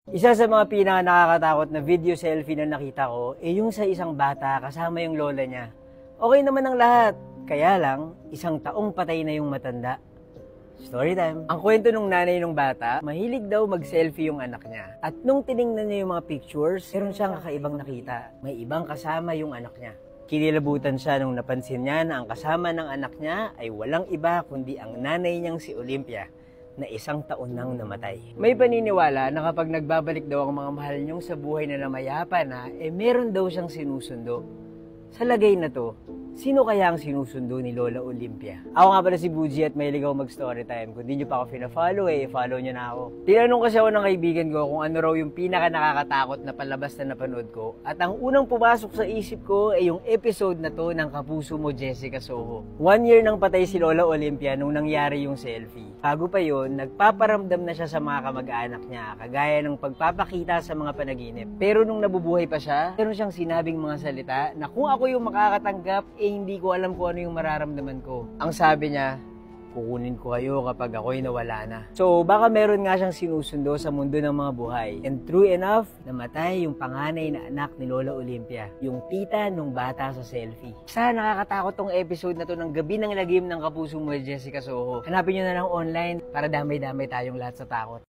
Isa sa mga pinaka-nakakatakot na video selfie na nakita ko yung sa isang bata kasama yung lola niya. Okay naman ang lahat, kaya lang isang taong patay na yung matanda. Story time. Ang kwento nung nanay nung bata, mahilig daw mag-selfie yung anak niya. At nung tiningnan niya yung mga pictures, meron siyang kakaibang nakita. May ibang kasama yung anak niya. Kinilabutan siya nung napansin niya na ang kasama ng anak niya ay walang iba kundi ang nanay niyang si Olympia, na isang taon nang namatay. May paniniwala na kapag nagbabalik daw ang mga mahal niyong sa buhay na namayapa na, meron daw siyang sinusundo. Sa lagay na to, sino kaya ang sinusundo ni Lola Olympia? Ako nga pala si Buji at mahilig ako mag-storytime. Kung di nyo pa ako fina-follow, follow nyo na ako. Tinanong kasi ako ng kaibigan ko kung ano raw yung pinaka-nakakatakot na palabas na napanood ko. At ang unang pumasok sa isip ko ay yung episode na to ng Kapuso Mo, Jessica Soho. 1 year nang patay si Lola Olympia nung nangyari yung selfie. Bago pa yun, nagpaparamdam na siya sa mga kamag-anak niya, kagaya ng pagpapakita sa mga panaginip. Pero nung nabubuhay pa siya, meron siyang sinabing mga salita na kung ako yung makakatanggap, hindi ko alam kung ano yung mararamdaman ko. Ang sabi niya, kukunin ko kayo kapag ako'y nawala na. So, baka meron nga siyang sinusundo sa mundo ng mga buhay. And true enough, namatay yung panganay na anak ni Lola Olympia, yung tita nung bata sa selfie. Sana nakakatakot tong episode na to ng Gabi ng Lagim ng Kapuso Mo, Jessica Soho. Hanapin nyo na lang online para damay-damay tayong lahat sa takot.